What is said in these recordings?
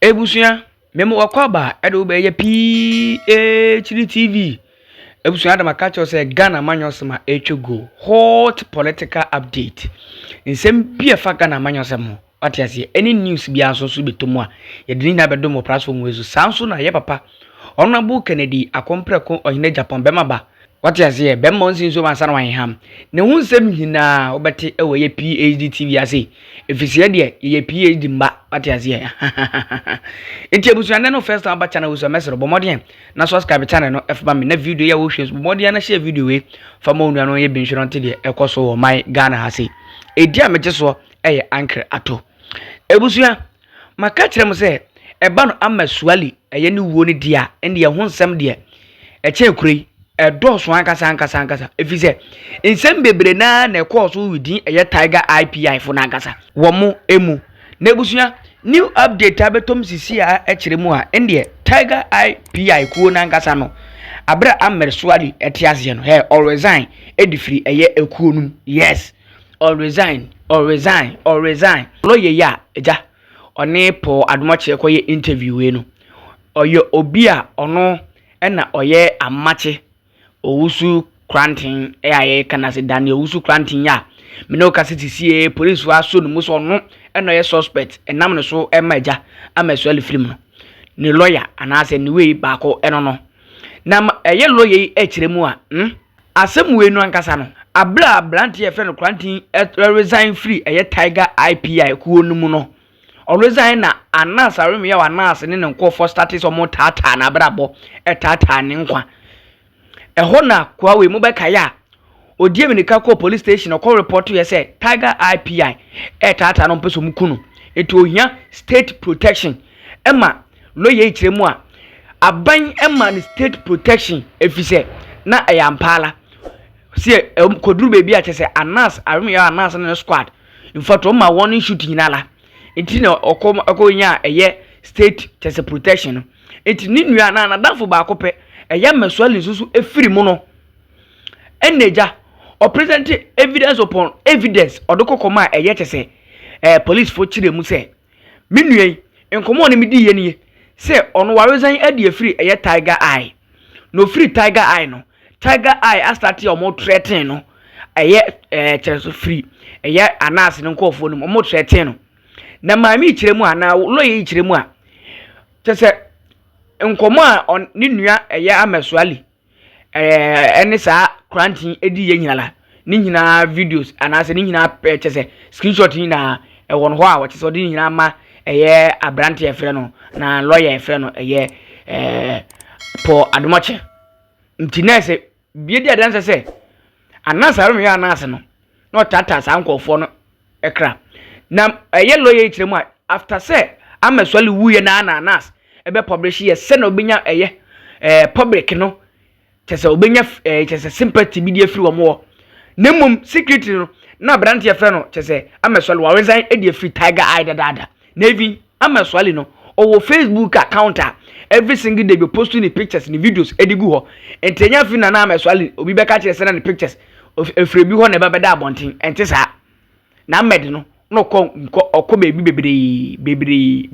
Ebusuya memo wakwaba Addo be ye PhD TV. Ebusuya Adama catch us Ghana manyosema go hot political update. Nsem bia fa Ghana manyosema what you say any news bia so betomo a ye de na bedo mo platform wezu sanso na ye papa Honorable Kennedy akompreko Ohene Agyapong bemaba what you say be monsin so mansa na wan ham ne hu nsem hina obete ewe ye PhD TV ase efisia de ye PhD mba what you say enti ebusuya no first time ba channel so mesero bomodien na subscribe channel no efba me na video ya wo hwe bomodien na share video we fama onu no ye binhwirante de ekoso wo my Ghana hase edi a mejeso eye anchor Addo ebusuya maka kire mo se eba no Ahmed Suale eye ni wuo ni dia ende ye ho nsem de eche kurei edo so ankasa efise nsem bebre na ekọọso within eye Tiger IPI fo na ankasa wo mo emu na ebusuya new update abetom sisi a ekire mu a ende Tiger IPI kuo na ankasa no abra Ahmed Suale etiase no he all resign edifiri eye ekuo num yes all resign lawyer ya eja oni po Adom-Otchere koye interview we no oyo obi a ono na oye amache owusu krantin aye kana se Daniel owusu krantin ya me no ka Citi police wa so no mo so no na oye suspect enam no so emaja Ahmed Suale film no ni lawyer anase ni we baako eno no na eye lawyer ekire mu a asem we no ankasa no abla brand ye friend krantin resign free eye Tiger IPI kuo no mu no resign na anas arem ya anas ne nkofo status omo tata na brabo tata ne nkwa eho na kwa we mu beka ya odie menika ko police station ko report ye say Tiger IPI tata no peso mukunu eto ohia state protection ema loye ikire mu a aban ema ni state protection efise na ayampala see koduru bebi a chese anas arem ya anas ne squad in fact o ma warning shooting nala enti na okonya eye state chese protection enti ni nua na dafo ba ko pe eye Suale susu efiri mu no eneja o present evidence upon evidence odokokoma eye chese police fo chire mu se minue enkomo ne midi ye nie se ono waresan ade efiri eye Tiger Eye no free Tiger Eye no Tiger Eye astati omo threaten no eye chese free eye anas ne nkofo no omo threaten no na mami chire mu ana loye chire mu a chese nkomo a ni nua eye Ahmed Suale ene sa krantin edi ye nyinala ni nyina videos anase ni nyina chese screenshot ni na won ho a chese odi nyina ma eye abrante efre no na lawyer efre no eye po Adom-Otchere ntinese biedi adanse se anase arem ya anase no no tata sa nkofo no ekra na eye lawyer chire mu after say Ahmed Suale wuye na ananas ebe publish ye se na obenya eye public no chese obenya chese sympathy bi die free wo mo nemum secret no na brand ye frɛ no chese Ahmed Suale wa resign e die free Tiger Eye dada na even Ahmed Suale no owo Facebook account every single day be posting the pictures ni videos edigu ho entenya fi na Ahmed Suale obi be ka chese na the pictures efre bi ho na be da abonten ente sa na Ahmed no no ko bebre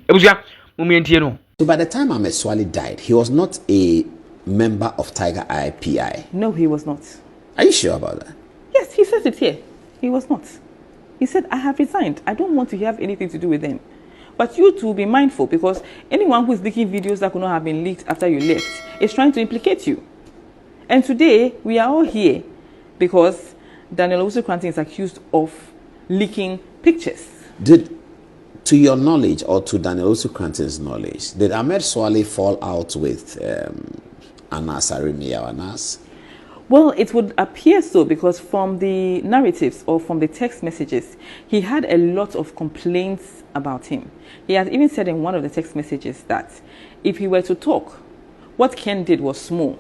ebusia mumientie no. So by the time Ahmed Suale died, he was not a member of Tiger IPI. No, he was not. Are you sure about that? Yes, he says it here. He was not. He said, I have resigned. I don't want to have anything to do with them. But you too be mindful, because anyone who is leaking videos that could not have been leaked after you left is trying to implicate you. And today, we are all here because Daniel Owusu is accused of leaking pictures. To your knowledge, or to Daniel Owusu knowledge, did Ahmed Suale fall out with Anas Arimia Anas? Well, it would appear so, because from the narratives or from the text messages, he had a lot of complaints about him. He has even said in one of the text messages that if he were to talk, what Ken did was small.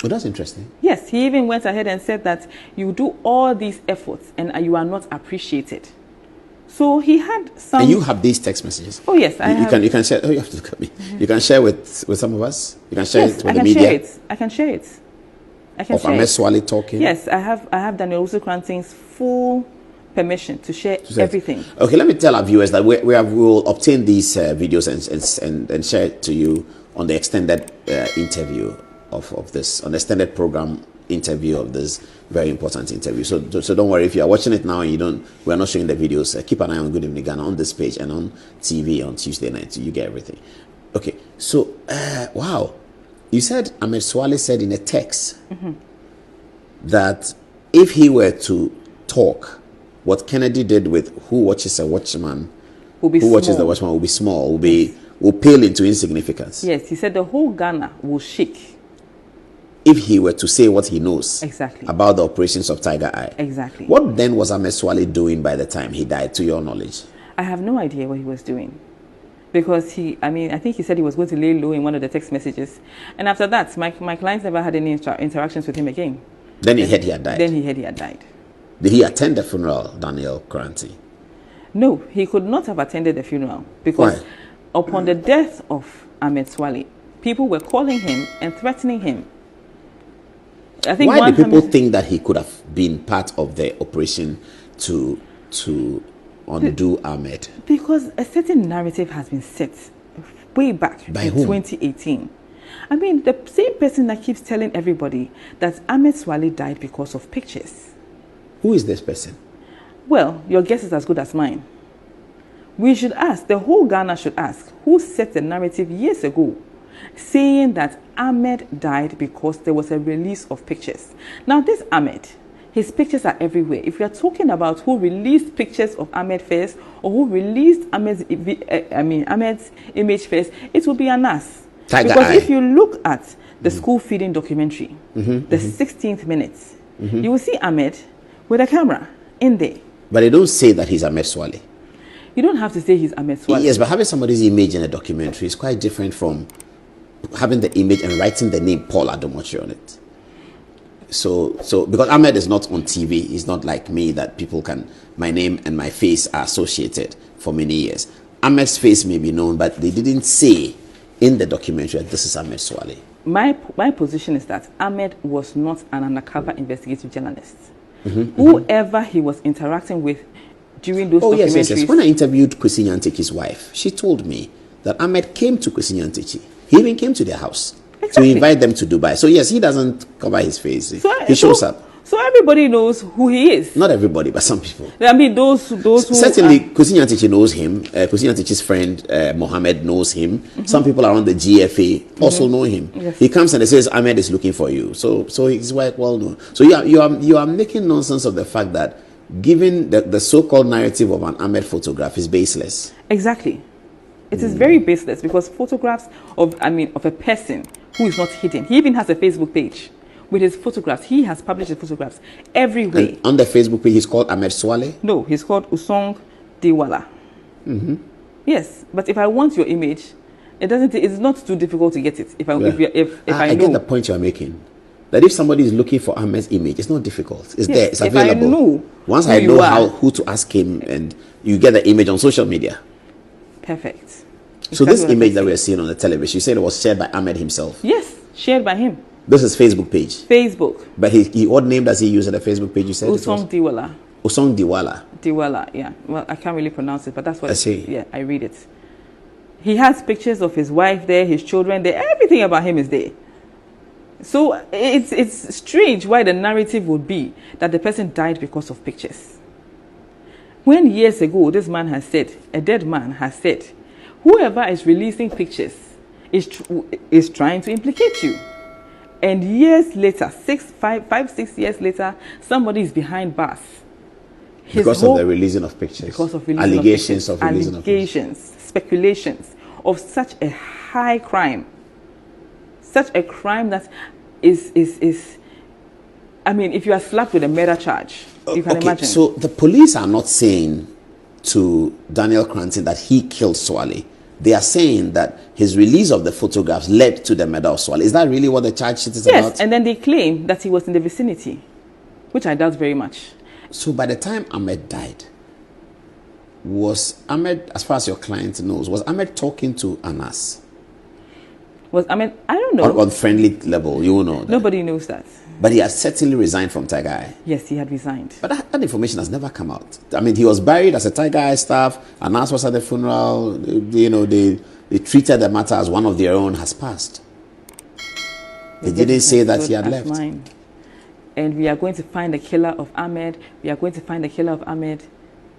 Oh, that's interesting. Yes, he even went ahead and said that you do all these efforts and you are not appreciated. So he had some. And you have these text messages? Oh yes, I have. You can share. Oh, you have to look at me. You can share with some of us. You can share it with the media. I can share it. Of Ahmed Suale talking. Yes, I have Daniel Owusu full permission to share everything. Okay, let me tell our viewers that we will obtain these videos and share it to you on the extended interview of this, on the extended program interview of this very important interview. So don't worry if you are watching it now and we are not showing the videos. Keep an eye on Good Evening Ghana on this page and on TV on Tuesday night, so you get everything. Okay, so wow, you said Ahmed Suale said in a text that if he were to talk, what Kennedy did with who watches a watchman, watches the watchman will be small, will pale into insignificance. Yes, he said the whole Ghana will shake if he were to say what he knows about the operations of Tiger Eye. Exactly. What then was Ahmed Suale doing by the time he died, to your knowledge? I have no idea what he was doing. Because I think he said he was going to lay low in one of the text messages. And after that, my clients never had any interactions with him again. Then he heard he had died? Then he heard he had died. Did he attend the funeral, Daniel Kranti? No, he could not have attended the funeral. Because upon the death of Ahmed Suale, people were calling him and threatening him. I think why do people think that he could have been part of the operation to undo Ahmed? Because a certain narrative has been set way back in 2018. I mean, the same person that keeps telling everybody that Ahmed Suale died because of pictures. Who is this person? Well, your guess is as good as mine. We should ask, the whole Ghana should ask, who set the narrative years ago saying that Ahmed died because there was a release of pictures. Now, this Ahmed, his pictures are everywhere. If we are talking about who released pictures of Ahmed first or who released Ahmed's image first, it will be Anas. Because if you look at the school feeding documentary, the 16th minute, you will see Ahmed with a camera in there. But they don't say that he's Ahmed Suale. You don't have to say he's Ahmed Suale. Yes, but having somebody's image in a documentary is quite different from having the image and writing the name Paul Adom-Otchere on it. So because Ahmed is not on TV, he's not like me that people can, my name and my face are associated for many years. Ahmed's face may be known, but they didn't say in the documentary that this is Ahmed Suale. My position is that Ahmed was not an undercover investigative journalist. Whoever he was interacting with during those documentaries. Yes. When I interviewed Kwesi Nyantechi's wife, she told me that Ahmed came to Kwesi Nyantechi. He even came to their house to invite them to Dubai. So yes, he doesn't cover his face. He shows up. So everybody knows who he is. Not everybody, but some people. I mean, those who... Certainly, Kwesi Nyantechi knows him. Kwesi Nyantechi's friend, Mohammed, knows him. Some people around the GFA also know him. Yes. He comes and he says, Ahmed is looking for you. So he's quite well known. So you are making nonsense of the fact that given the so-called narrative of an Ahmed photograph is baseless. Exactly. It is very baseless because photographs of a person who is not hidden. He even has a Facebook page with his photographs. He has published his photographs everywhere. And on the Facebook page, he's called Ahmed Suale? No, he's called Usong Diwala. Yes, but if I want your image, it's not too difficult to get it. If I get the point you are making. That if somebody is looking for Ahmed's image, it's not difficult. It's there. It's available. I know once I know who to ask him, and you get the image on social media. Perfect. So this image that we are seeing on the television, you said it was shared by Ahmed himself? Yes, shared by him. This is Facebook page? Facebook. But what name does he use on the Facebook page, you said? Usong Diwala. Usong Diwala. Diwala, yeah. Well, I can't really pronounce it, but that's what I see. Yeah, I read it. He has pictures of his wife there, his children there. Everything about him is there. So it's strange why the narrative would be that the person died because of pictures. When years ago, this man has said, a dead man has said, whoever is releasing pictures is trying to implicate you. And years later, 5-6 years later, somebody is behind bars. Because of the releasing of pictures. Because of allegations of releasing of pictures. Allegations, speculations of such a high crime. Such a crime that is if you are slapped with a murder charge, you can imagine. So the police are not saying to Daniel Kranti that he killed Suale. They are saying that his release of the photographs led to the murder of Suale. Is that really what the charge sheet is about? Yes, and then they claim that he was in the vicinity, which I doubt very much. So by the time Ahmed died, was Ahmed, as far as your client knows, was Ahmed talking to Anas? I don't know. On friendly level, you know that. Nobody knows that. But he has certainly resigned from Tiger Eye. Yes, he had resigned. But that information has never come out. I mean, he was buried as a Tiger Eye staff, and as was at the funeral, they treated the matter as one of their own has passed. They didn't say that he had left. Mine. And we are going to find the killer of Ahmed. We are going to find the killer of Ahmed.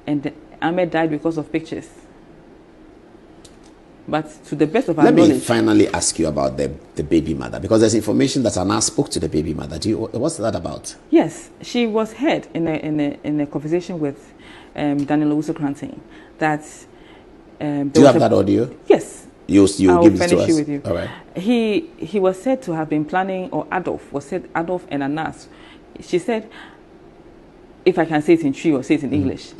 And Ahmed died because of pictures. But to the best of our knowledge... Let me finally ask you about the baby mother, because there's information that Anna spoke to the baby mother. What's that about? Yes, she was heard in a conversation with Daniel Owusu-Kranting that... Do you have that audio? Yes. You'll give it to us? It with you. All right. He was said to have been planning, or Adolf and Anas. She said, if I can say it in Twi or say it in English,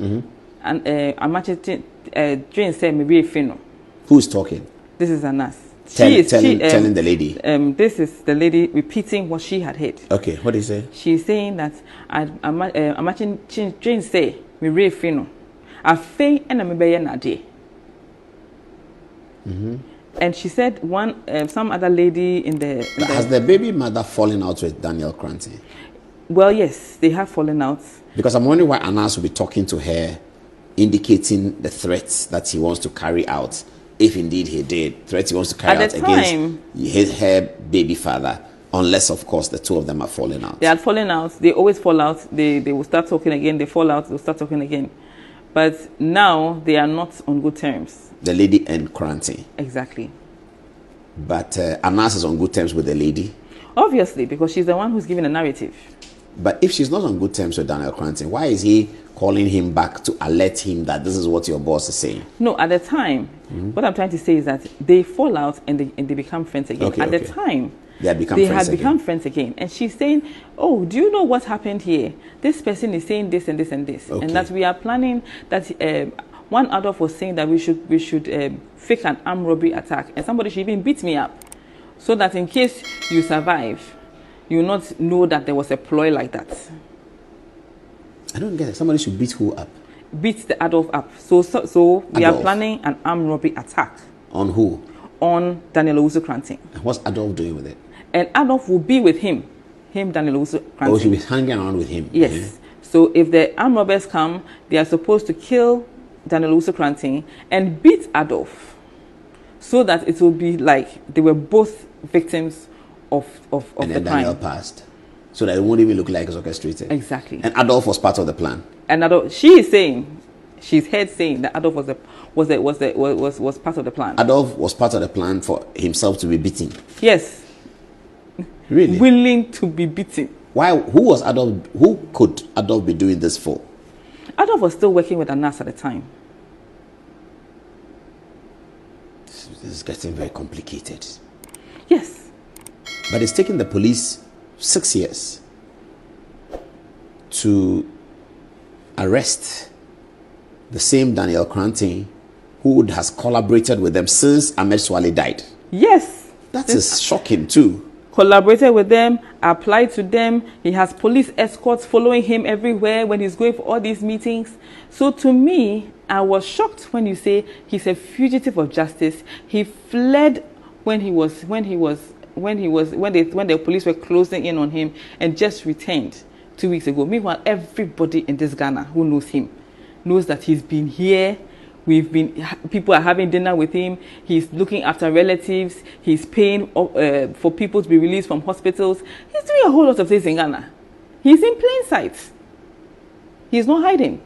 and I'm actually Jane said maybe a Who's talking? This is Anas. Telling the lady. This is the lady repeating what she had heard. Okay, what did he say? She's saying that I'm actually Jane say maybe a fino. I fey and I'm a day. And she said some other lady in the... Has the baby mother fallen out with Daniel Kranti? Well, yes, they have fallen out. Because I'm wondering why Anas will be talking to her, indicating the threats that he wants to carry out, if indeed he did, threats he wants to carry out against her baby father, unless, of course, the two of them are falling out. They are falling out. They always fall out. They will start talking again. They fall out. They'll start talking again. But now they are not on good terms. The lady and Kranti. Exactly. But Anas is on good terms with the lady? Obviously, because she's the one who's giving the narrative. But if she's not on good terms with Daniel Kranti, why is he calling him back to alert him that this is what your boss is saying? No, at the time, what I'm trying to say is that they fall out and they become friends again. Okay, the time, they had become friends again. And she's saying, oh, do you know what happened here? This person is saying this and this and this. Okay. And that we are planning that... one Adolf was saying that we should fake an armed robbery attack, and somebody should even beat me up, so that in case you survive, you will not know that there was a ploy like that. I don't get it. Somebody should beat who up? Beat the Adolf up. So we are planning an armed robbery attack. On who? On Daniel Owusu-Kranting. And what's Adolf doing with it? And Adolf will be with him, Daniel Owusu-Kranting. Oh, she'll be hanging around with him. Yes. Mm-hmm. So if the armed robbers come, they are supposed to kill Daniel Owusu-Kranting and beat Adolf, so that it will be like they were both victims of the crime. And Daniel passed, so that it won't even look like it's orchestrated. Exactly. And Adolf was part of the plan. And Adolf, she's heard saying that Adolf was part of the plan. Adolf was part of the plan for himself to be beaten. Yes. Really? Willing to be beaten. Why? Who was Adolf? Who could Adolf be doing this for? Adolf was still working with Anas at the time. This is getting very complicated. Yes. But it's taken the police 6 years to arrest the same Daniel Kranti who has collaborated with them since Ahmed Suale died. Yes. That is shocking too. Collaborated with them, applied to them. He has police escorts following him everywhere when he's going for all these meetings. So to me, I was shocked when you say he's a fugitive of justice. He fled when the police were closing in on him, and just returned 2 weeks ago. Meanwhile, everybody in this Ghana who knows him knows that he's been here. People are having dinner with him. He's looking after relatives. He's paying for people to be released from hospitals. He's doing a whole lot of things in Ghana. He's in plain sight. He's not hiding.